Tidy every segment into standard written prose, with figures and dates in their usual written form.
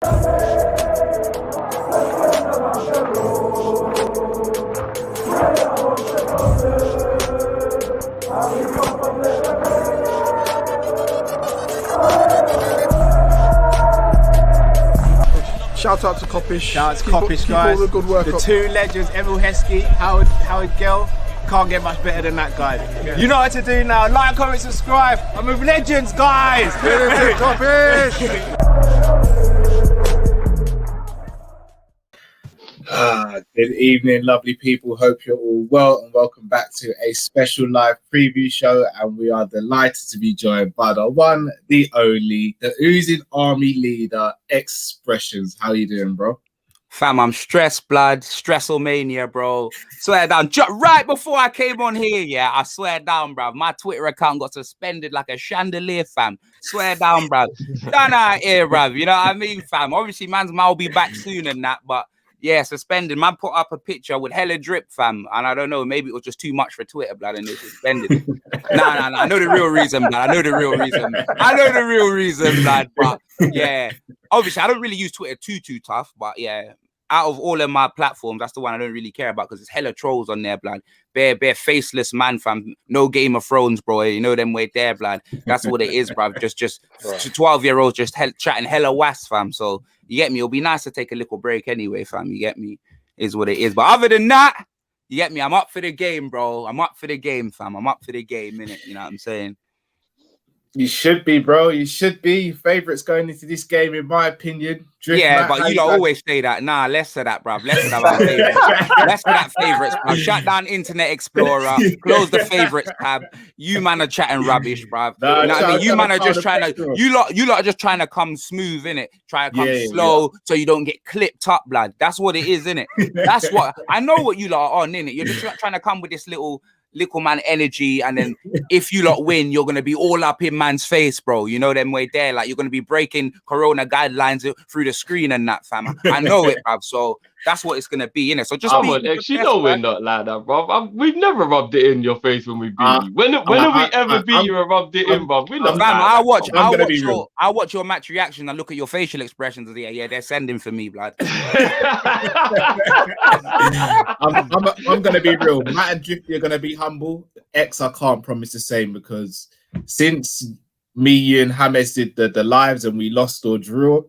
Shout out to Kopish. Shout out to Kopish, guys. All the good work the up. Two legends, Emil Heskey, Howard Gill. Can't get much better than that guy. Yeah. You know what to do now. Like, comment, subscribe. I'm with legends, guys. Kopish. Good evening, lovely people. Hope you're all well and welcome back to a special live preview show. And we are delighted to be joined by the one, the only, the Oozing Army leader, Expressions. How you doing, bro? Fam, I'm stressed, blood. Stresselmania, bro. Swear down. Right before I came on here, yeah, I swear down, bruv. My Twitter account got suspended like a chandelier, fam. Swear down, bruv. Down out here, bruv. You know what I mean, fam? Obviously, man's might be back soon and that, but yeah, suspended. Man put up a picture with hella drip, fam. And I don't know, maybe it was just too much for Twitter, blood, and they suspended. Nah. I know the real reason, blood. I know the real reason, blood. But yeah, obviously, I don't really use Twitter too tough. But yeah, out of all of my platforms, that's the one I don't really care about because there's hella trolls on there, blood. Bare faceless man, fam. No Game of Thrones, bro. You know them way there, blood. That's what it is, bruv. Just 12-year-olds just chatting hella was, fam. So you get me? It'll be nice to take a little break anyway, fam. You get me? Is what it is. But other than that, you get me? I'm up for the game, bro. I'm up for the game, fam. I'm up for the game, innit? You know what I'm saying? You should be, bro. You should be. Your favourites going into this game, in my opinion. Yeah, but you don't always say that. Nah, less of that, bruv. Less of that favourites. Less of that favourites, bruv. Shut down Internet Explorer. Close the favourites tab. You man are chatting rubbish, bruv. Nah, you know what I mean? You man are just trying to. You lot are just trying to come smooth, innit? Try to come slow so you don't get clipped up, blood. That's what it is, innit? That's what I know. What you lot are on, innit? You're just trying to come with this little man energy, and then if you lot win, you're gonna be all up in man's face, bro. You know them way there, like you're gonna be breaking Corona guidelines through the screen and that, fam. I know it, bruv. So that's what it's gonna be, innit? So just you know we're not like that, bruv. We've never rubbed it in your face when we beat you. When have we ever beat you and rubbed it in, bruv? We're not. Fam, I watch your match reaction and look at your facial expressions. Yeah, they're sending for me, blood. I'm gonna be real. Matt and Drippy are gonna be humble. X, I can't promise the same because since me, you, and James did the lives and we lost or drew,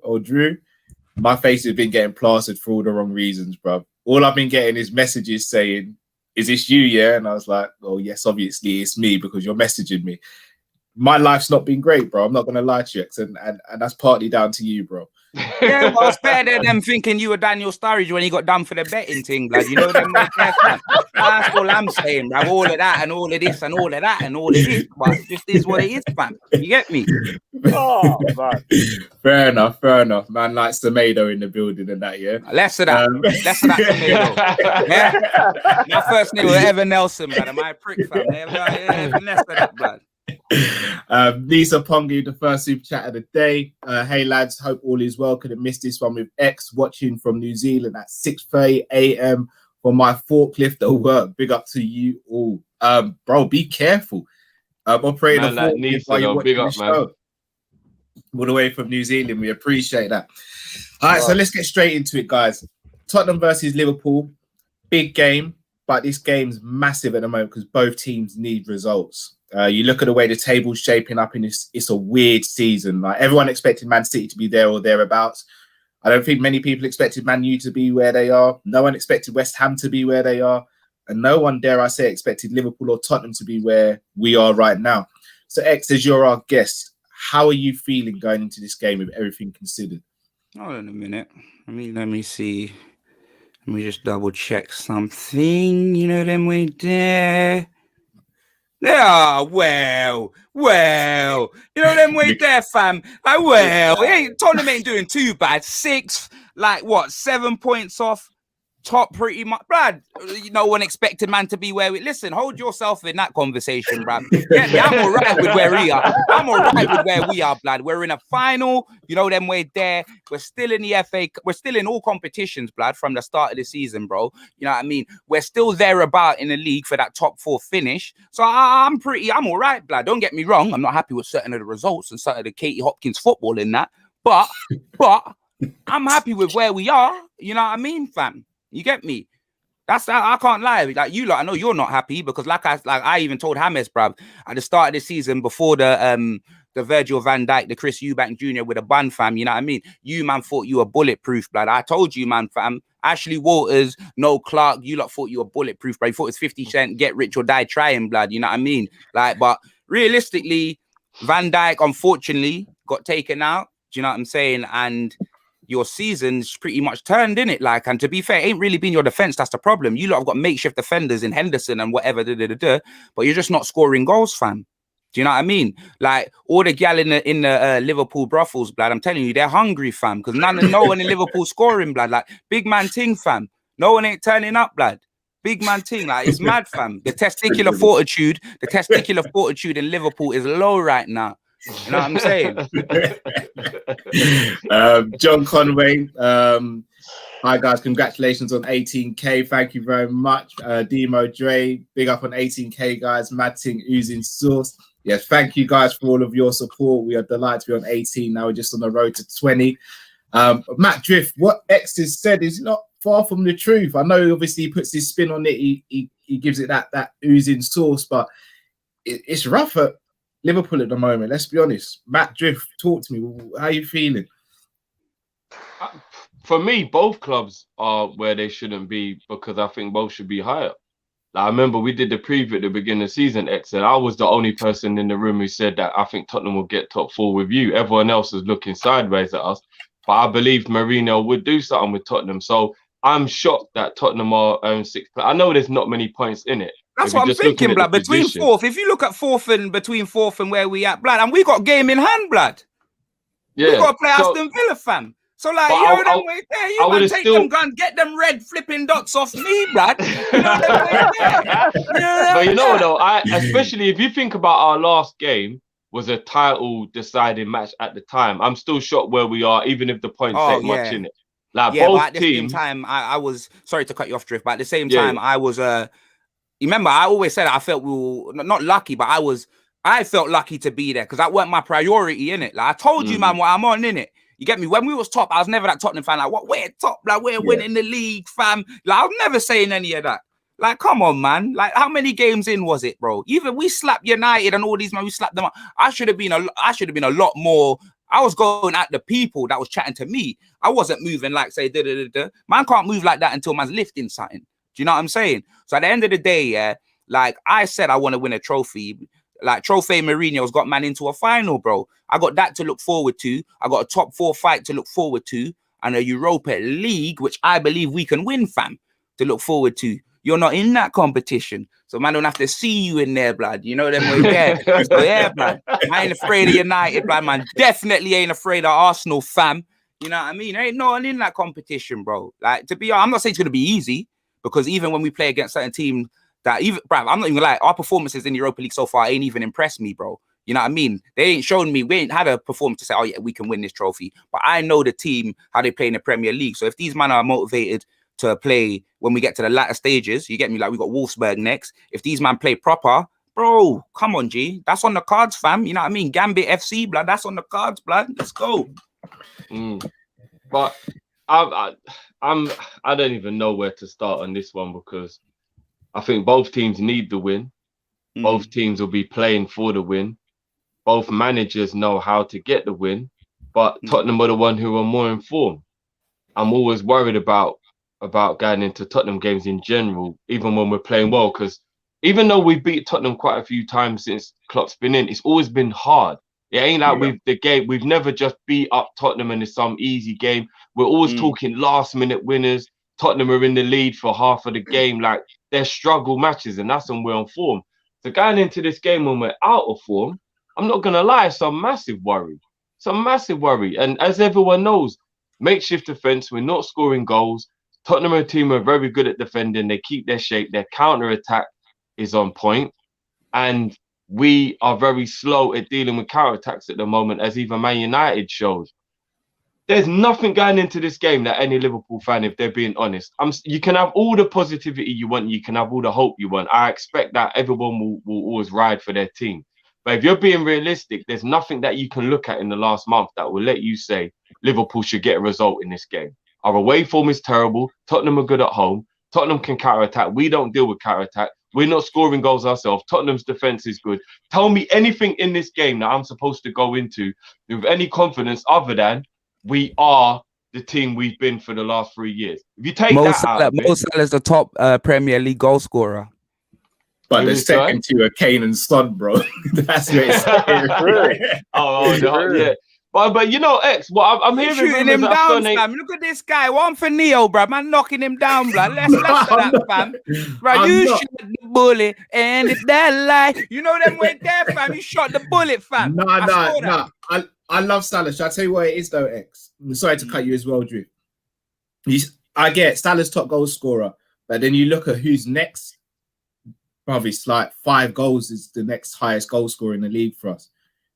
my face has been getting plastered for all the wrong reasons, bro. All I've been getting is messages saying, "Is this you?" Yeah, and I was like, "Oh yes, obviously it's me because you're messaging me." My life's not been great, bro. I'm not gonna lie to you, X, and that's partly down to you, bro. Yeah, well, it's better than them thinking you were Daniel Sturridge when he got done for the betting thing, blood. You know them. That's all I'm saying, bruv. All of that and all of this and all of that and all of this, but it just is what it is, fam. You get me? Oh, man. Fair enough, man. Like tomato in the building and that, yeah. Less of that, tomato. Yeah, my first name was Evan Nelson, blood. Am I a prick, fam? Less of that, blood. Lisa Pongi, the first super chat of the day. Hey lads, hope all is well. Could have missed this one with X watching from New Zealand at 6:30 a.m. for my forklift at work. Big up to you all. Bro, be careful. Operating a forklift while you're watching the show. All the way from New Zealand, we appreciate that. All right, so let's get straight into it, guys. Tottenham versus Liverpool, big game, but this game's massive at the moment because both teams need results. You look at the way the table's shaping up, and it's a weird season. Like everyone expected Man City to be there or thereabouts. I don't think many people expected Man U to be where they are. No one expected West Ham to be where they are. And no one, dare I say, expected Liverpool or Tottenham to be where we are right now. So X, as you're our guest, how are you feeling going into this game with everything considered? Hold on a minute. Let me see. Let me just double check something. You know them way there. Yeah, well, you know them way there, fam. Like, Tottenham ain't doing too bad. 6, 7 points off top pretty much, Brad. No one expected man to be where we. Listen, hold yourself in that conversation, Brad. Yeah, I'm all right with where we are. I'm all right with where we are, Brad. We're in a final. You know them way there. We're still in the FA. We're still in all competitions, Brad, from the start of the season, bro. You know what I mean? We're still there about in the league for that top 4 finish. So I'm all right, Brad. Don't get me wrong. I'm not happy with certain of the results and certain of the Katie Hopkins football in that, but. I'm happy with where we are. You know what I mean, fam? You get me? That's I can't lie. Like you lot, I know you're not happy because like I even told James, bruv, at the start of the season before the Virgil van Dijk, the Chris Eubank Jr. with a bun, fam. You know what I mean? You man thought you were bulletproof, blood. I told you, man, fam. Ashley Walters, no Clark, you lot thought you were bulletproof, bro. You thought it was 50 Cent, get rich or die trying, blood. You know what I mean? Like, but realistically, Van Dijk unfortunately got taken out. Do you know what I'm saying? And your season's pretty much turned, in it. Like, and to be fair, it ain't really been your defense. That's the problem. You lot have got makeshift defenders in Henderson and whatever, but you're just not scoring goals, fam. Do you know what I mean? Like all the gal in the Liverpool brothels, blood. I'm telling you, they're hungry, fam. Because no one in Liverpool scoring, blood. Like big man ting, fam. No one ain't turning up, blood. Big man ting, like it's mad, fam. The testicular fortitude in Liverpool is low right now. You know what I'm saying? John Conway. Hi guys, congratulations on 18k. Thank you very much. Demo Dre, big up on 18k, guys. Matting Oozing Source. Yes, thank you guys for all of your support. We are delighted to be on 18. Now we're just on the road to 20. Matt Drift, what X has said is not far from the truth. I know obviously he puts his spin on it, he gives it that oozing sauce, but it's rough at Liverpool at the moment. Let's be honest. Matt Drift, talk to me. How are you feeling? For me, both clubs are where they shouldn't be because I think both should be higher. Like, I remember we did the preview at the beginning of the season, X, and I was the only person in the room who said that I think Tottenham will get top 4 with you. Everyone else was looking sideways at us, but I believed Mourinho would do something with Tottenham. So I'm shocked that Tottenham are 6th. I know there's not many points in it. That's what I'm thinking, blood. Between position, 4th, if you look at 4th and between 4th and where we at, blood, and we got game in hand, blood. Yeah, we got to play Aston Villa, fam. So like, you know them way there, you man take them guns, get them red flipping dots off me, blood. You know them way there. But you know though, especially if you think about our last game was a title deciding match at the time. I'm still shocked where we are, even if the points ain't much in it. Like both but at the teams, same time, I was sorry to cut you off, Drift, but at the same time, I was remember, I always said I felt we were not lucky, but I felt lucky to be there because that weren't my priority in it. Like I told you, man, what I'm on in it. You get me? When we was top, I was never that Tottenham fan. Like, what? We're top. Like, we're winning the league, fam. Like, I was never saying any of that. Like, come on, man. Like, how many games in was it, bro? Even we slapped United and all these, man, we slapped them up. I should have been a lot more. I was going at the people that was chatting to me. I wasn't moving like, say, Man can't move like that until man's lifting something. Do you know what I'm saying? So at the end of the day, like I said, I want to win a trophy. Like Trophy Mourinho's got man into a final, bro. I got that to look forward to. I got a top 4 fight to look forward to, and a Europa League, which I believe we can win, fam, to look forward to. You're not in that competition, so man don't have to see you in there, blood. You know them way there. So yeah, blood. I ain't afraid of United, blood, man. Definitely ain't afraid of Arsenal, fam. You know what I mean? There ain't no one in that competition, bro. Like to be honest, I'm not saying it's gonna be easy because even when we play against certain teams. That even, bro, I'm not even gonna lie, our performances in the Europa League so far ain't even impressed me, bro. You know what I mean? They ain't shown me, we ain't had a performance to say, oh yeah, we can win this trophy. But I know the team, how they play in the Premier League. So if these men are motivated to play when we get to the latter stages, you get me? Like we got Wolfsburg next. If these men play proper, bro, come on, G. That's on the cards, fam. You know what I mean? Gambit FC, blood, that's on the cards, blood. Let's go. But I don't even know where to start on this one because I think both teams need the win. Both teams will be playing for the win. Both managers know how to get the win, but Tottenham are the one who are more informed. I'm always worried about going into Tottenham games in general, even when we're playing well, because even though we beat Tottenham quite a few times since Klopp's been in, it's always been hard. It ain't like we've never just beat up Tottenham and it's some easy game. We're always talking last minute winners. Tottenham are in the lead for half of the game. Like they're struggle matches, and that's when we're on form. So going into this game when we're out of form, I'm not gonna lie, it's a massive worry. And as everyone knows, makeshift defense, we're not scoring goals. Tottenham are a team who are very good at defending. They keep their shape. Their counter attack is on point, and we are very slow at dealing with counter attacks at the moment, as even Man United shows. There's nothing going into this game that any Liverpool fan, if they're being honest, you can have all the positivity you want, you can have all the hope you want. I expect that everyone will always ride for their team. But if you're being realistic, there's nothing that you can look at in the last month that will let you say Liverpool should get a result in this game. Our away form is terrible. Tottenham are good at home. Tottenham can counter-attack. We don't deal with counter-attack. We're not scoring goals ourselves. Tottenham's defense is good. Tell me anything in this game that I'm supposed to go into with any confidence other than we are the team we've been for the last 3 years. If you take Mo Salah's the top Premier League goal scorer. But the second two are Kane and Son, bro. That's what it's yeah. But you know, X, what I'm hearing shooting him down, fam. Look at this guy. One for Neo, bro. Man, knocking him down, bro. Let's for that, fam. Bro, you shot the bullet, and it's that lie. You know them way there, fam. You shot the bullet, fam. Nah. I love Salah. Shall I tell you what it is, though, X? I'm sorry to cut you as well, Drew. I get Salah's top goal scorer, but then you look at who's next. Probably it's like 5 goals is the next highest goal scorer in the league for us.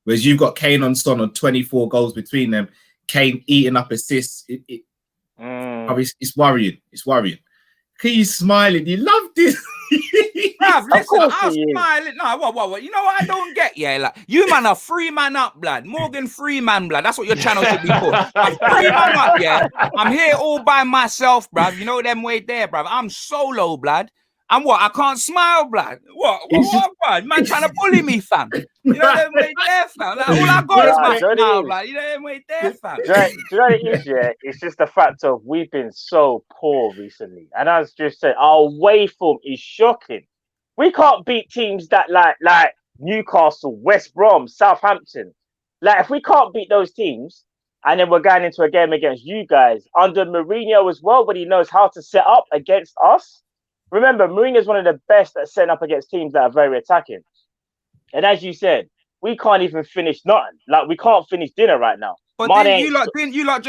Whereas you've got Kane on Son on 24 goals between them. Kane eating up assists. It's worrying. It's worrying. Look at you smiling. You love this. Bruv, listen, I'm smiling. No, what? You know what I don't get? Yeah, like you man are 3 man up, blood. Morgan 3 man, blood. That's what your channel should be called. I'm 3 man up, yeah. I'm here all by myself, bruv. You know them way there, bruv. I'm solo, blood. And what? I can't smile, blood. What, blood? Man trying to bully me, fam. You know them way there, fam. Like, all I got is my smile, blood. You know them way there, fam. Do you know what it is, yeah? It's just the fact of we've been so poor recently. And as just said, our away form is shocking. We can't beat teams that like Newcastle, West Brom, Southampton. Like, if we can't beat those teams, and then we're going into a game against you guys, under Mourinho as well, but he knows how to set up against us. Remember, Mourinho is one of the best at setting up against teams that are very attacking. And as you said, we can't even finish nothing. Like, we can't finish dinner right now. But didn't you lot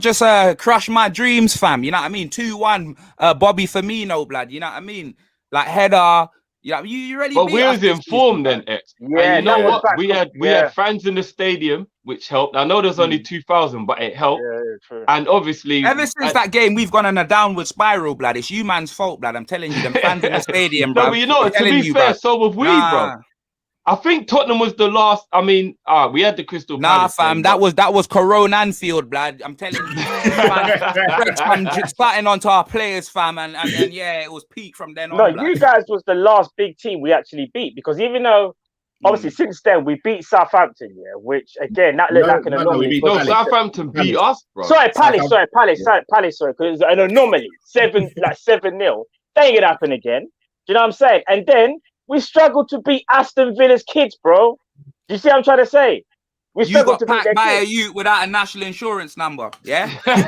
just crush my dreams, fam? You know what I mean? 2-1, Bobby Firmino, blood. You know what I mean? Like header. You really. But we was in form then, X. Yeah, and you know what? We had fans in the stadium, which helped. I know there's only 2,000, but it helped. Yeah, true. And obviously, ever since that game, we've gone on a downward spiral, blood. It's you man's fault, blood. I'm telling you, them fans in the stadium, bro. No, but you know, to be fair, so have we, bro. I think Tottenham was the last. I mean, we had the Crystal Palace. Nah, fam, that was Corona Anfield, blood. I'm telling you, I'm just starting onto our players, fam, and yeah, it was peak from then on. No, blood. you guys was the last big team we actually beat, because even though obviously since then we beat Southampton, yeah, which again that looked like an anomaly. No, Southampton beat us, bro. Palace, because it was an anomaly. 7-0. They ain't gonna happen again. Do you know what I'm saying? And then we struggled to beat Aston Villa's kids, bro. Do you see what I'm trying to say? We struggled to beat their by kids. a youth without a national insurance number, yeah? There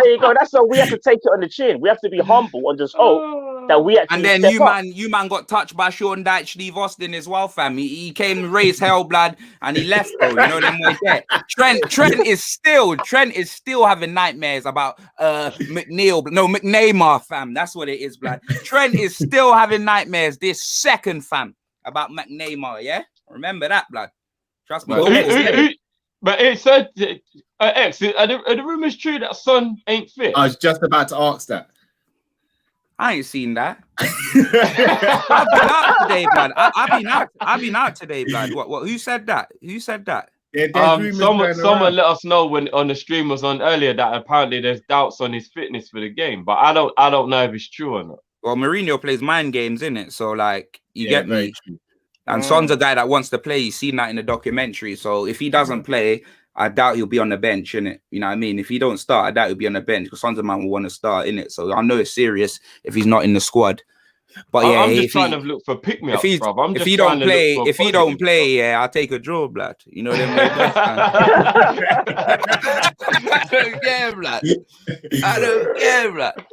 you go. That's how we have to take it on the chin. We have to be humble and just hope that we actually. And then you man got touched by Sean Dyche, Steve Austin as well, fam. He came and raised hell, blood, and he left, bro. You know them way there. Trent is still having nightmares about McNeymar, fam. That's what it is, blood. Trent is still having nightmares this second, fam, about McNeymar. Yeah, remember that, blood. Trust me. But it said, X, are the rumors true that Son ain't fit? I was just about to ask that. I ain't seen that. I've been out today, blood. I've been out today, blood. What? Who said that? Who said that? Yeah, someone let us know when on the stream was on earlier that apparently there's doubts on his fitness for the game, but I don't know if it's true or not. Well, Mourinho plays mind games, innit? So like, you get me. And Son's a guy that wants to play. He's seen that in the documentary. So if he doesn't play, I doubt he'll be on the bench, innit? You know what I mean? If he don't start, I doubt he'll be on the bench because Son's a man will want to start, innit? So I know it's serious if he's not in the squad. But yeah, I'm just trying to look for pick-me-ups, bruv. If he don't play, yeah, I'll take a draw, blood. You know them way best, I don't care, blood. I don't care, blood.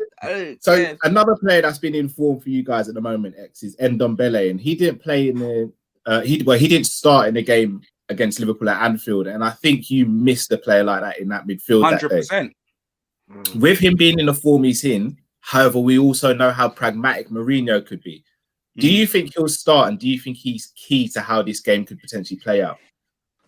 So another player that's been in form for you guys at the moment, X, is Ndombele, and he didn't play in the he didn't start in the game against Liverpool at Anfield, and I think you missed a player like that in that midfield 100%. That day. With him being in the form he's in, however, we also know how pragmatic Mourinho could be. Do you think he'll start, and do you think he's key to how this game could potentially play out?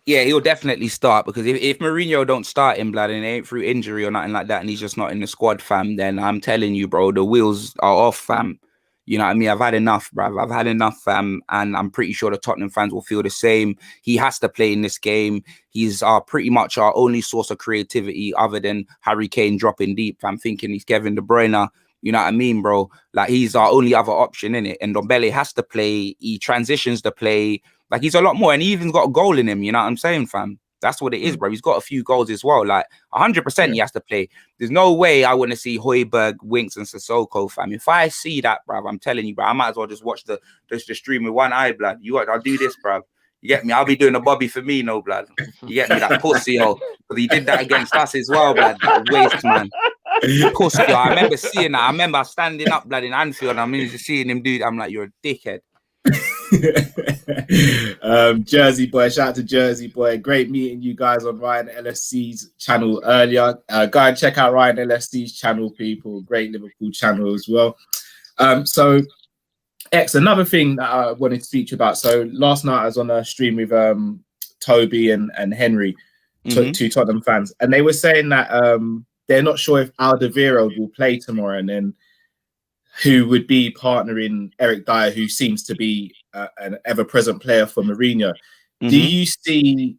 Yeah, he'll definitely start, because if Mourinho don't start him, blood, and it ain't through injury or nothing like that, and he's just not in the squad, fam, then I'm telling you, bro, the wheels are off, fam. You know what I mean? I've had enough, bruv. I've had enough, and I'm pretty sure the Tottenham fans will feel the same. He has to play in this game. He's pretty much our only source of creativity other than Harry Kane dropping deep. I'm thinking he's Kevin De Bruyne. You know what I mean, bro? Like, he's our only other option in it. And Ndombele has to play. He transitions to play. Like, he's a lot more. And he even got a goal in him. You know what I'm saying, fam? That's what it is, bro. He's got a few goals as well. Like, 100% he has to play. There's no way I want to see Højbjerg, Winks, and Sissoko, fam. If I see that, bro, I'm telling you, bro, I might as well just watch the stream with one eye, blood. I'll do this, bro. You get me? I'll be doing a Bobby Firmino, blood. You get me? That pussy, yo. Because he did that against us as well, blood. That waste, man. Pussy, yo. I remember seeing that. I remember standing up, blood, in Anfield. I'm just seeing him do that. I'm like, you're a dickhead. Jersey boy, shout out to Jersey boy. Great meeting you guys on Ryan LFC's channel earlier. Go and check out Ryan LFC's channel, people. Great Liverpool channel as well. So X, another thing that I wanted to speak to you about. So last night I was on a stream with Toby and Henry, two Tottenham fans, and they were saying that they're not sure if Alderweireld will play tomorrow, and then who would be partnering Eric Dyer, who seems to be an ever-present player for Mourinho. Do you see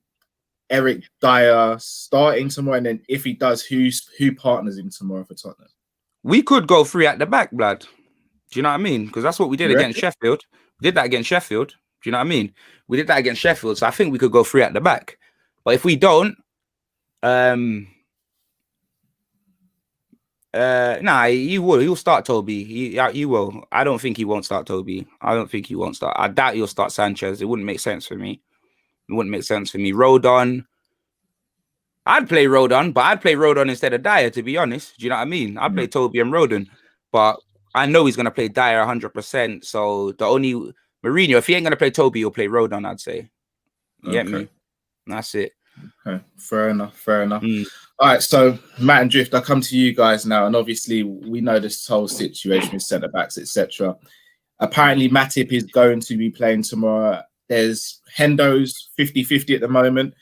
Eric Dyer starting tomorrow? And then if he does, who partners him tomorrow for Tottenham? We could go 3 at the back, blood. Do you know what I mean? Because that's what we did against Sheffield. We did that against Sheffield. Do you know what I mean? We did that against Sheffield. So I think we could go 3 at the back. But if we don't, nah, he will. He'll start Toby. He will. I don't think he won't start Toby. I don't think he won't start. I doubt he'll start Sanchez. It wouldn't make sense for me. Rodon. I'd play Rodon, but I'd play Rodon instead of Dyer, to be honest. Do you know what I mean? I'd play Toby and Rodon, but I know he's gonna play Dyer 100%. So the only Mourinho, if he ain't gonna play Toby, he'll play Rodon, I'd say. You get me? That's it. Okay, fair enough. All right, so Matt and Drift, I come to you guys now, and obviously we know this whole situation with centre backs, etc. Apparently, Matip is going to be playing tomorrow. There's Hendo's 50-50 at the moment.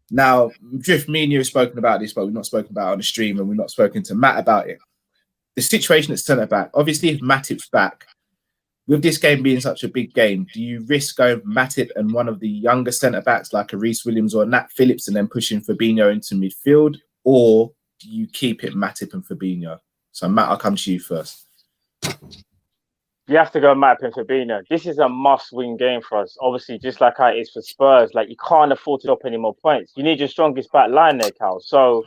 Now, Drift, me and you have spoken about this, but we've not spoken about it on the stream, and we've not spoken to Matt about it. The situation at centre back, obviously, if Matip's back, with this game being such a big game, do you risk going Matip and one of the younger centre-backs like a Reece Williams or Nat Phillips and then pushing Fabinho into midfield? Or do you keep it Matip and Fabinho? So, Matt, I'll come to you first. You have to go Matip and Fabinho. This is a must-win game for us. Obviously, just like how it is for Spurs. Like, you can't afford to drop any more points. You need your strongest back line there, Cal. So,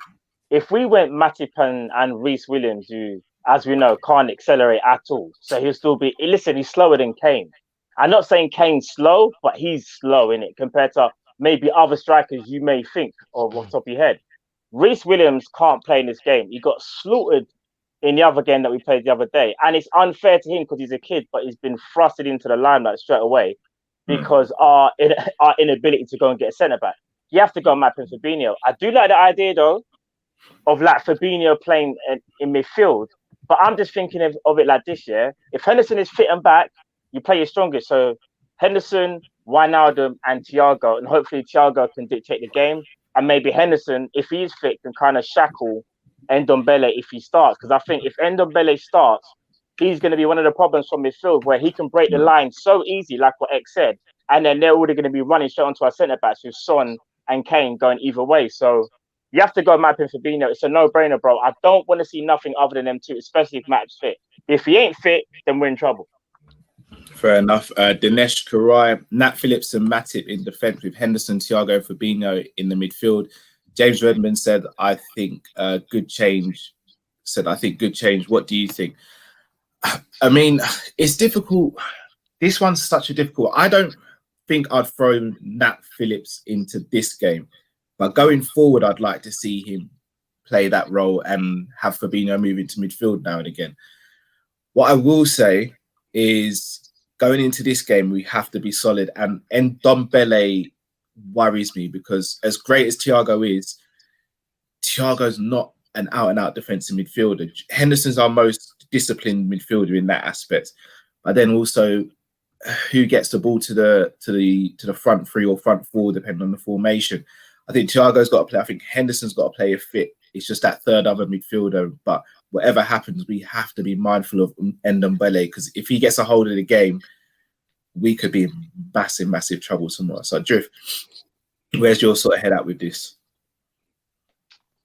if we went Matip and Reece Williams, who, as we know, can't accelerate at all. So he'll still be, listen, he's slower than Kane. I'm not saying Kane's slow, but he's slow in it compared to maybe other strikers you may think of off the top of your head. Reece Williams can't play in this game. He got slaughtered in the other game that we played the other day. And it's unfair to him because he's a kid, but he's been thrusted into the limelight straight away because our inability to go and get a centre-back. You have to go Matip and Fabinho. I do like the idea, though, of like Fabinho playing in midfield. But I'm just thinking of it like this, yeah? If Henderson is fit and back, you play your strongest. So Henderson, Wijnaldum, and Thiago, and hopefully Thiago can dictate the game. And maybe Henderson, if he's fit, can kind of shackle Ndombele if he starts. Because I think if Ndombele starts, he's going to be one of the problems from midfield where he can break the line so easy, like what X said. And then they're already going to be running straight onto our centre-backs with Son and Kane going either way. So you have to go Matip and Fabinho. It's a no-brainer, bro. I don't want to see nothing other than them two, especially if Matip's fit. If he ain't fit, then we're in trouble. Fair enough. Dinesh Karai, Nat Phillips and Matip in defence with Henderson, Thiago, Fabinho in the midfield. James Redmond said, I think good change. What do you think? I mean, it's difficult. This one's such a difficult. I don't think I'd throw Nat Phillips into this game. But going forward, I'd like to see him play that role and have Fabinho move into midfield now and again. What I will say is going into this game, we have to be solid. And Ndombele worries me because as great as Thiago is, Thiago's not an out-and-out defensive midfielder. Henderson's our most disciplined midfielder in that aspect. But then also, who gets the ball to the front three or front four, depending on the formation. I think Thiago's got to play. I think Henderson's got to play a fit. It's just that third other midfielder. But whatever happens, we have to be mindful of Ndombele, because if he gets a hold of the game, we could be in massive trouble tomorrow. So, Drift, where's your sort of head at with this?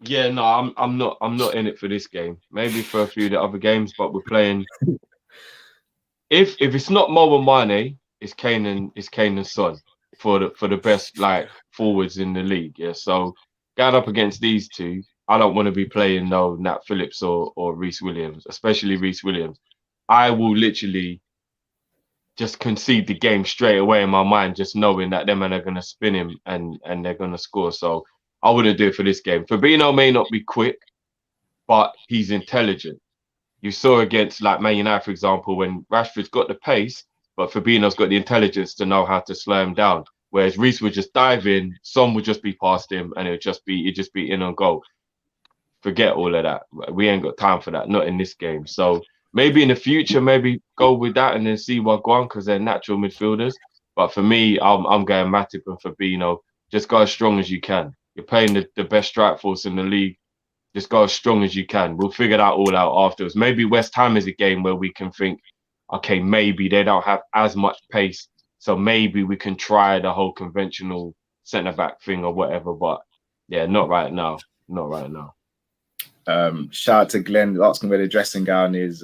Yeah, no, I'm not in it for this game. Maybe for a few of the other games, but we're playing. If it's not Mo and Mane, it's Kane and Son for the best like forwards in the league. Yeah, so going up against these two, I don't want to be playing no Nat Phillips or Reece Williams, especially Reece Williams. I will literally just concede the game straight away in my mind, just knowing that them men are going to spin him and they're going to score. So I wouldn't do it for this game. Fabinho may not be quick, but he's intelligent. You saw against like Man United, for example, when Rashford's got the pace, but Fabinho's got the intelligence to know how to slow him down. Whereas Reece would just dive in, Son would just be past him, and it'd just be in on goal. Forget all of that. We ain't got time for that, not in this game. So maybe in the future, maybe go with that and then see what go on, because they're natural midfielders. But for me, I'm going Matip and Fabinho. Just go as strong as you can. You're playing the best strike force in the league. Just go as strong as you can. We'll figure that all out afterwards. Maybe West Ham is a game where we can think, okay, maybe they don't have as much pace, so maybe we can try the whole conventional centre-back thing or whatever. But yeah, not right now. Not right now. Shout out to Glenn asking where the dressing gown is.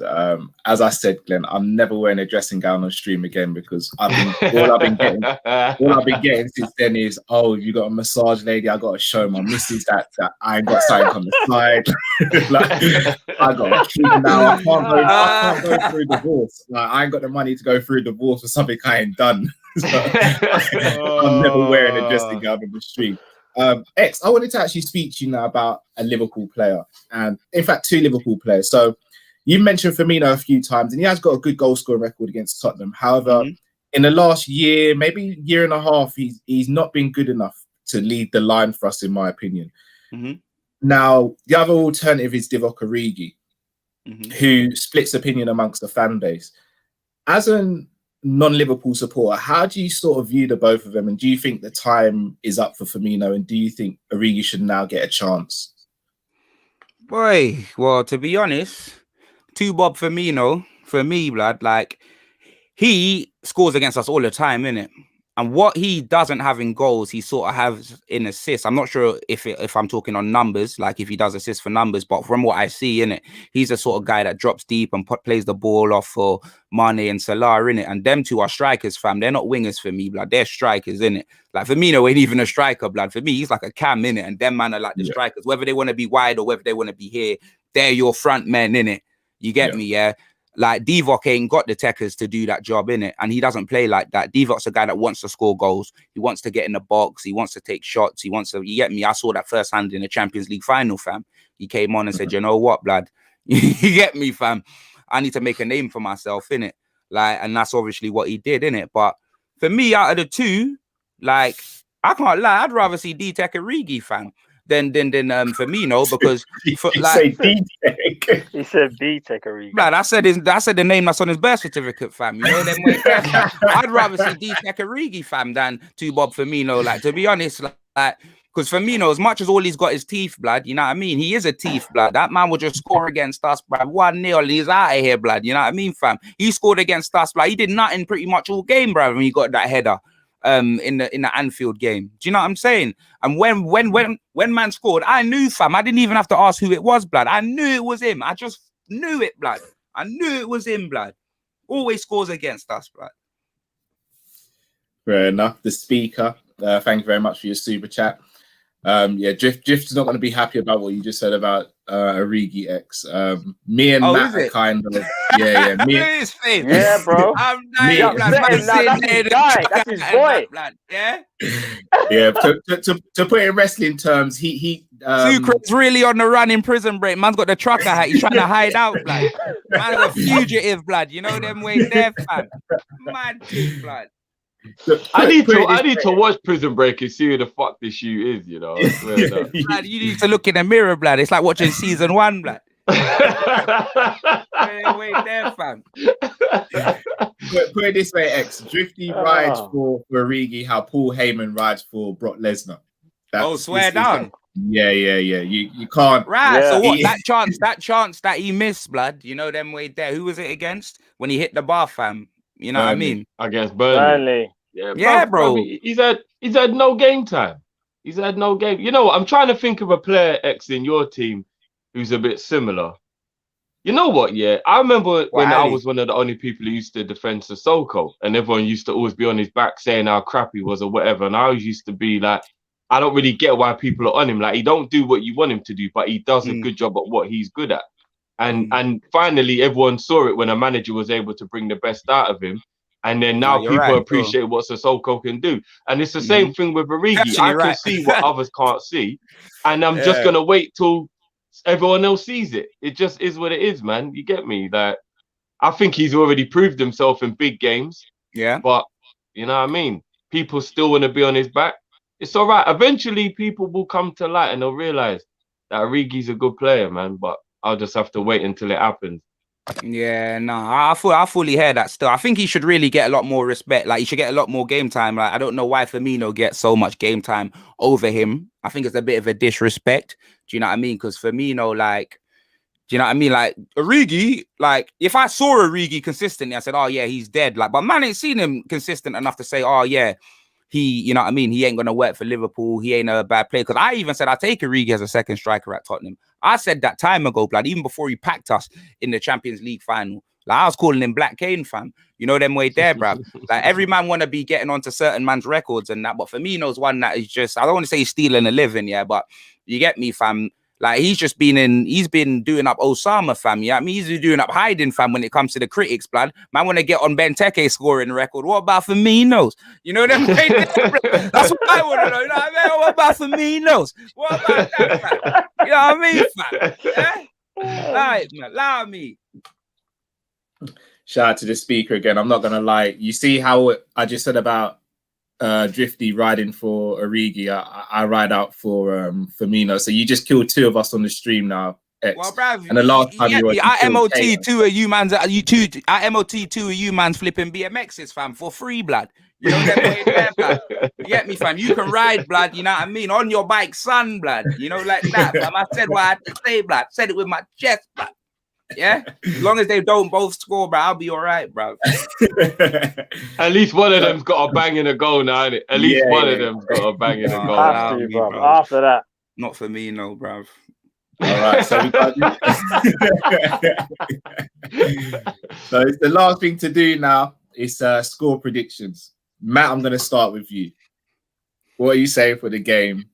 As I said, Glenn, I'm never wearing a dressing gown on stream again, because all I've been getting since then is, oh, you got a massage lady, I got to show my missus that I ain't got something on the side. Like, I got a kid now. I can't go through divorce. Like, I ain't got the money to go through divorce for something I ain't done. So, I'm never wearing a dressing gown on the street. X, I wanted to actually speak to you now about a Liverpool player, and in fact, two Liverpool players. So you mentioned Firmino a few times, and he has got a good goal scoring record against Tottenham. However, in the last year, maybe year and a half, he's not been good enough to lead the line for us, in my opinion. Now, the other alternative is Divock Origi, who splits opinion amongst the fan base. As a non-Liverpool supporter, how do you sort of view the both of them, and do you think the time is up for Firmino, and do you think Origi should now get a chance? Boy, well, to be honest, to Bob Firmino, for me, blood, like, he scores against us all the time, innit? And what he doesn't have in goals, he sort of has in assists. I'm not sure if I'm talking on numbers, like if he does assists for numbers, but from what I see in it, he's the sort of guy that drops deep and plays the ball off for Mane and Salah, in it. And them two are strikers, fam. They're not wingers for me, blood. They're strikers, in it. Like, Firmino ain't even a striker, blood. For me, he's like a cam, in it. And them man are like the strikers. Whether they want to be wide or whether they want to be here, they're your front men, in it. You get me, yeah? Like, Divock ain't got the techers to do that job, innit? And he doesn't play like that. Divock's a guy that wants to score goals. He wants to get in the box. He wants to take shots. He wants to, you get me? I saw that firsthand in the Champions League final, fam. He came on and said, you know what, blood? You get me, fam? I need to make a name for myself, innit? Like, and that's obviously what he did, innit? But for me, out of the two, like, I can't lie, I'd rather see D-Tech Origi, fam, than Firmino, because Say D-Tech. He said D-Tech Origi. Blood, I said the name that's on his birth certificate, fam. You know them way. I'd rather see D-Tech Origi, fam, than to Bob Firmino. Like, to be honest, like, because Firmino, as much as all he's got is teeth, blood, you know what I mean? He is a teeth, blood. That man will just score against us, blood. 1-0, he's out of here, blood. You know what I mean, fam? He scored against us, blood. He did nothing pretty much all game, bruv, when he got that header in the Anfield game. Do you know what I'm saying? And when man scored, I knew, fam. I didn't even have to ask who it was, blood. I knew it was him. I just knew it, blood. I knew it was him, blood. Always scores against us, blood. Fair enough. The speaker, thank you very much for your super chat. Drift is not going to be happy about what you just said about Origi X. Me and Matt are kind of bro. I'm dying, that's his boy. To put it in wrestling terms, he Sucre's really on the run in prison break. Man's got the trucker hat. He's trying to hide out, blood. Man's a fugitive, blood. You know them way there, fam. Mad too, blood. I need to watch Prison Break and see who the fuck this shoe is, you know. I swear that. Blood, you need to look in the mirror, blood. It's like watching season 1, blood. Wait there, fam. Put it this way, X. Drifty rides for Origi how Paul Heyman rides for Brock Lesnar. Swear down. Yeah. You can't. Right. Yeah. So what? That chance that he missed, blood. You know them way there. Who was it against when he hit the bar, fam? You know what I Burnley. mean? Against Burnley. Burnley. Yeah, Yeah, bro. bro. He's had no game time. He's had no game. You know what? I'm trying to think of a player X in your team who's a bit similar. You know what? Yeah, I remember when I Ali? was one of the only people who used to defend Sissoko, and everyone used to always be on his back saying how crap he was or whatever. And I always used to be like, I don't really get why people are on him. Like, he don't do what you want him to do, but he does a good job at what he's good at. And finally, everyone saw it when a manager was able to bring the best out of him. And then now you're people right, appreciate what Sissoko can do. And it's the same Mhm. thing with Origi. Actually, I you're can right. see what others can't see. And I'm just Yeah. going to wait till everyone else sees it. It just is what it is, man. You get me? Like, I think he's already proved himself in big games. Yeah. But, you know what I mean? People still want to be on his back. It's all right. Eventually, people will come to light and they'll realize that Origi's a good player, man. But I'll just have to wait until it happens. Yeah, no, I fully hear that still. I think he should really get a lot more respect. Like, he should get a lot more game time. Like, I don't know why Firmino gets so much game time over him. I think it's a bit of a disrespect. Do you know what I mean? Because Firmino, like, do you know what I mean? Like, Origi, like, if I saw Origi consistently, I said, oh, yeah, he's dead. Like, but man, ain't seen him consistent enough to say, oh, yeah, you know what I mean? He ain't going to work for Liverpool. He ain't a bad player. Because I even said, I'll take Origi as a second striker at Tottenham. I said that time ago, blood, even before he packed us in the Champions League final. Like, I was calling him Black Kane, fam. You know them way there, bruv. Like, every man want to be getting onto certain man's records and that. But Firmino's one that is just, I don't want to say he's stealing a living, yeah, but you get me, fam. Like, he's been doing up Osama, fam. Yeah, I mean, he's been doing up hiding, fam, when it comes to the critics, blood. Man, want to get on Benteke scoring record. What about Firmino's? You know them? That's what I want to know. You know what I mean? What about Firmino's? What about that, fam? You know what I mean, fam? Yeah? Right, man. Allow me. Shout out to the speaker again. I'm not gonna lie. You see how I just said about Drifty riding for Origi. I ride out for Firmino. So you just killed two of us on the stream now. X. Well, bruv, and the last time you were I MOT two of you man's I MOT two of you man's flipping BMXs, fam, for free, blood. You know that way there, blood. You get me, fam? You can ride, blood, you know what I mean? On your bike, son, blood. You know, like that, fam. I said what I had to say, blood. Said it with my chest, blood. Yeah? As long as they don't both score, bro, I'll be all right, bro. At least one of them's got a bang in a goal now, innit? At least one of them's got a bang in a goal. Have to, bro. After that. Not for me, no, bruv. All right, so we got so it's the last thing to do now is score predictions. Matt, I'm going to start with you. What are you saying for the game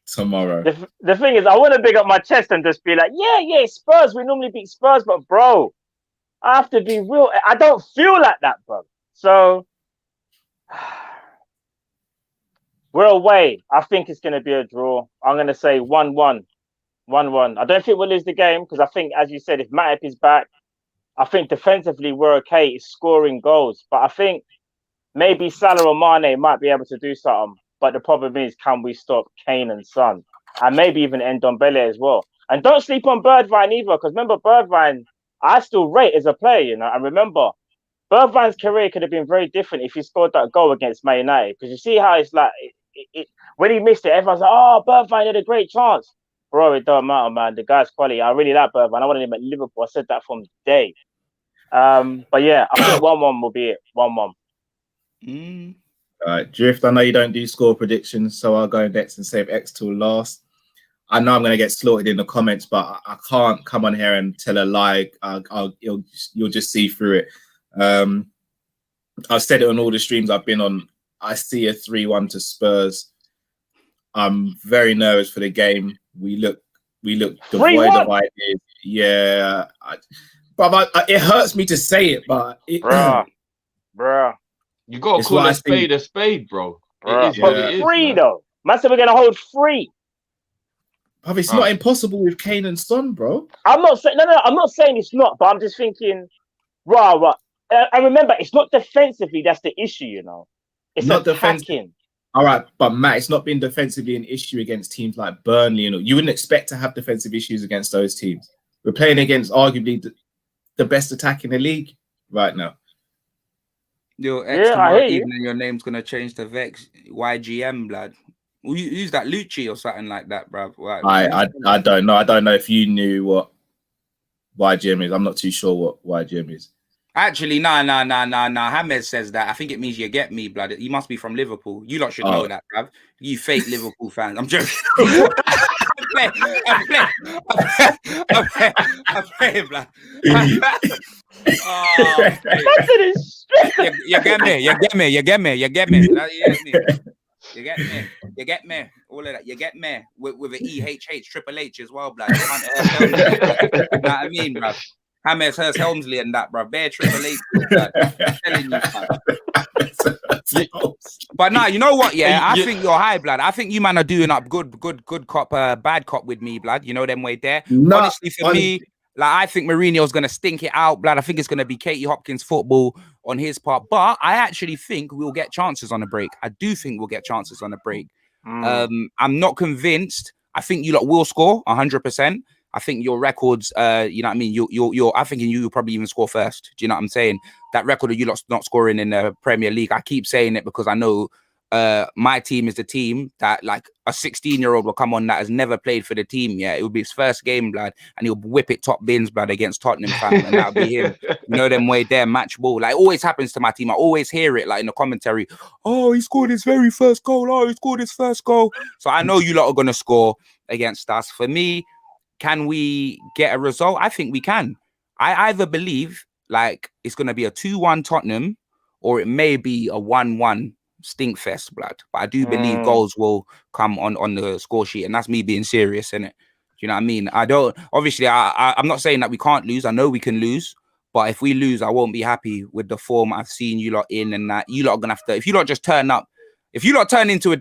tomorrow? The thing is, I want to big up my chest and just be like, yeah, Spurs. We normally beat Spurs, but bro, I have to be real. I don't feel like that, bro. So we're away. I think it's going to be a draw. I'm going to say 1-1. 1-1. I don't think we'll lose the game because I think, as you said, if Matip is back, I think defensively we're okay. It's scoring goals. But I think maybe Salah or Mane might be able to do something. But the problem is, can we stop Kane and Son? And maybe even Ndombele as well. And don't sleep on Bergwijn either, because remember, Bergwijn, I still rate as a player, you know. And remember, Bergwijn's career could have been very different if he scored that goal against Man United. Because you see how it's like, when he missed it, everyone's like, oh, Bergwijn had a great chance. Bro, it don't matter, man. The guy's quality. I really like Bergwijn. I wanted him at Liverpool. I said that from the day. But yeah, I think 1-1 will be it. 1-1. All right, Drift, I know you don't do score predictions, so I'll go next and save X till last. I know I'm going to get slaughtered in the comments, but I can't come on here and tell a lie. You'll just see through it. I've said it on all the streams I've been on. I see a 3-1 to Spurs. I'm very nervous for the game. We look devoid of ideas. Yeah, but it hurts me to say it, but Bruh. You got to call a spade, bro. It is what it is, free, man. though. Man said we're going to hold free. But it's not impossible with Kane and Son, bro. I'm not saying I'm not saying it's not, but I'm just thinking, right. And remember, it's not defensively that's the issue, you know. It's not attacking. All right, but Matt, it's not been defensively an issue against teams like Burnley. You know, you wouldn't expect to have defensive issues against those teams. We're playing against arguably the best attack in the league right now. Yo, X, I hear you. Your name's gonna change to Vex YGM, blood. Who's that, Lucci or something like that, bruv? Like, I don't know. I don't know if you knew what YGM is. I'm not too sure what YGM is. Actually, no. Hamed says that. I think it means you get me, blood. You must be from Liverpool. You lot should know that, bruv. You fake Liverpool fans. I'm joking. I'm playing, blood. You get me. You get me. All of that. You get me with an EHH, Triple H as well, blood. You know what I mean, bruv? Hammers, Hurst, Helmsley, and that, bro. Bare Triple H. I'm telling you, but nah, you know what? Yeah, I think you're high, blood. I think you man are doing up good cop, bad cop with me, blood. You know them way there. Honestly, for me, like I think Mourinho's gonna stink it out, blood. I think it's gonna be Katie Hopkins football on his part, but I actually think we'll get chances on the break. I do think we'll get chances on the break. I'm not convinced. I think you lot will score 100%. I think your records, you know what I mean? I think you'll probably even score first. Do you know what I'm saying? That record of you lot not scoring in the Premier League, I keep saying it because I know my team is the team that like a 16-year-old will come on that has never played for the team. Yeah, it will be his first game, blood, and he'll whip it top bins, blood, against Tottenham, fam, and that'll be him. You know them way there, match ball. Like, it always happens to my team. I always hear it like in the commentary. Oh, he scored his very first goal. Oh, he scored his first goal. So I know you lot are gonna score against us. For me, can we get a result? I think we can. I either believe like it's going to be a 2-1 Tottenham or it may be a 1-1 Stinkfest, blood. But I do believe goals will come on the score sheet, and that's me being serious, innit? Do you know what I mean? I'm not saying that we can't lose. I know we can lose. But if we lose, I won't be happy with the form I've seen you lot in, and that you lot are going to have to, if you lot just turn up, if you lot turn into a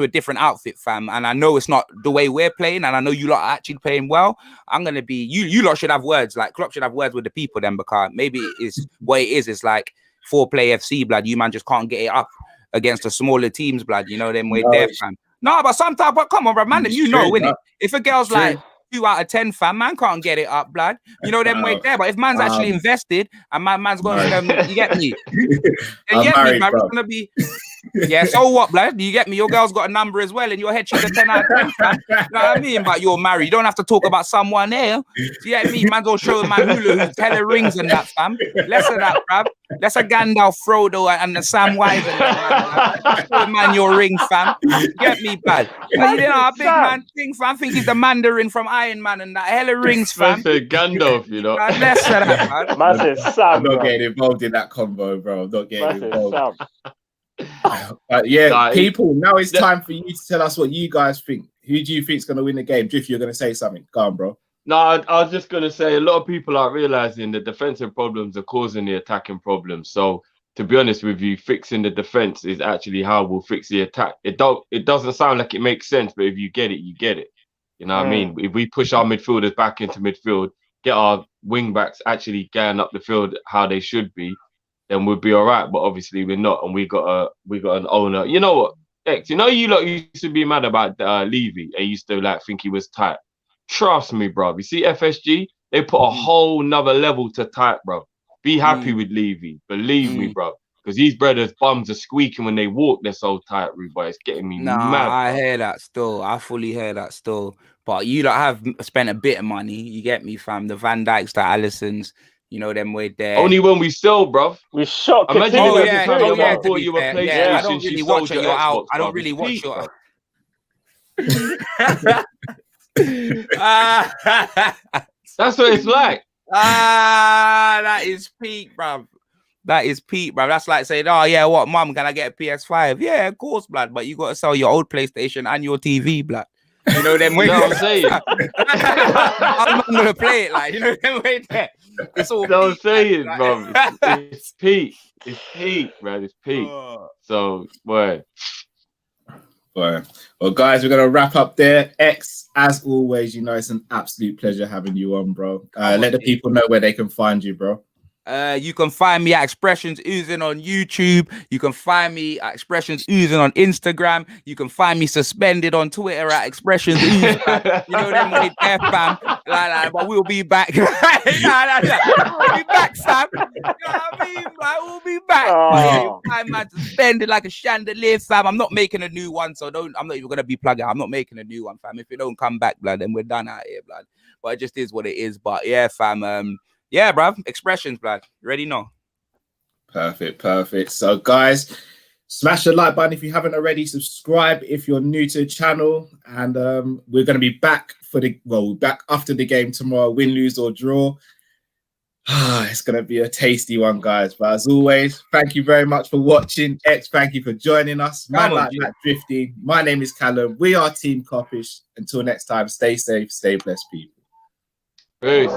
different outfit, fam, and I know it's not the way we're playing, and I know you lot are actually playing well, I'm gonna be you lot should have words. Like Klopp should have words with the people then, because maybe it's what it is. It's like 4-play FC, blood. You man just can't get it up against the smaller teams, blood. You know them way there, fam. No, but sometimes, but come on, bro, man, you know, innit? If a girl's like 2 out of 10, fam, man can't get it up, blood. You know them way there. But if man's actually invested and man's going to you get me? You get me, man. It's gonna be. Yeah, so what, blood? You get me? Your girl's got a number as well. In your head, she's a 10 out of 10, fam. You know what I mean? But you're married. You don't have to talk about someone there. You get me? Man's all showing man hula hoops, hella rings and that, fam. Less of that, bruv. Less of Gandalf, Frodo, and the Sam Wise and that, man. Show man your ring, fam. You get me, blood? You know, a big man thing, fam. I think he's the Mandarin from Iron Man and that. Hella rings, fam. Gandalf, you know. Less of that, man. I'm not getting involved in that combo, bro. I'm not getting involved. Yeah, people, now it's time for you to tell us what you guys think. Who do you think is going to win the game? Drift, you're going to say something. Go on, bro. No, I was just going to say a lot of people aren't realizing the defensive problems are causing the attacking problems. So, to be honest with you, fixing the defense is actually how we'll fix the attack. It doesn't sound like it makes sense, but if you get it, you get it. You know what I mean? If we push our midfielders back into midfield, get our wing backs actually going up the field how they should be, then we'll be all right. But obviously we're not, and we got an owner. You know what, X? You know you lot used to be mad about Levy. I used to like think he was tight. Trust me, bro. You see FSG, they put a whole nother level to tight, bro. Be happy with Levy. Believe me, bro. Because these brothers' bums are squeaking when they walk. They're so tight, but it's getting me mad. I hear that still. I fully hear that still. But you lot have spent a bit of money. You get me, fam. The Van Dijks, the Allisons. You know them way there. Only when we sell, bruv. We shot. Imagine I don't really watch it. You're out. I don't really watch your. That's what it's like. That is peak, bruv. That is peak, bruv. That's like saying, oh yeah, what, mum, can I get a PS5? Yeah, of course, blood. But you got to sell your old PlayStation and your TV, blood. You know them way. You know what I'm saying? I'm not gonna play it like, you know them way there. It's all. Don't say it, bro. It's peak. It's peak, bro. It's peak. So, boy. Well, guys, we're gonna wrap up there. X, as always, you know it's an absolute pleasure having you on, bro. Let the people know where they can find you, bro. You can find me at Expressions Oozing on YouTube. You can find me at Expressions Oozing on Instagram. You can find me suspended on Twitter at Expressions Oozing. You know them way there, fam. But we'll be back. We'll be back, Sam. You know what I mean? Like, we'll be back. Oh. I'm suspended like a chandelier, fam. I'm not making a new one, so I'm not even gonna be plugging. I'm not making a new one, fam. If it don't come back, blood, then we're done out here, blood. But it just is what it is. But yeah, fam. Yeah, bruv. Expressions, blood. You already know. Perfect. So, guys, smash the like button if you haven't already. Subscribe if you're new to the channel. And we're going to be back back after the game tomorrow. Win, lose, or draw. It's going to be a tasty one, guys. But as always, thank you very much for watching. X, thank you for joining us. Man like that drifting. My name is Callum. We are Team Kopish. Until next time, stay safe, stay blessed, people. Peace.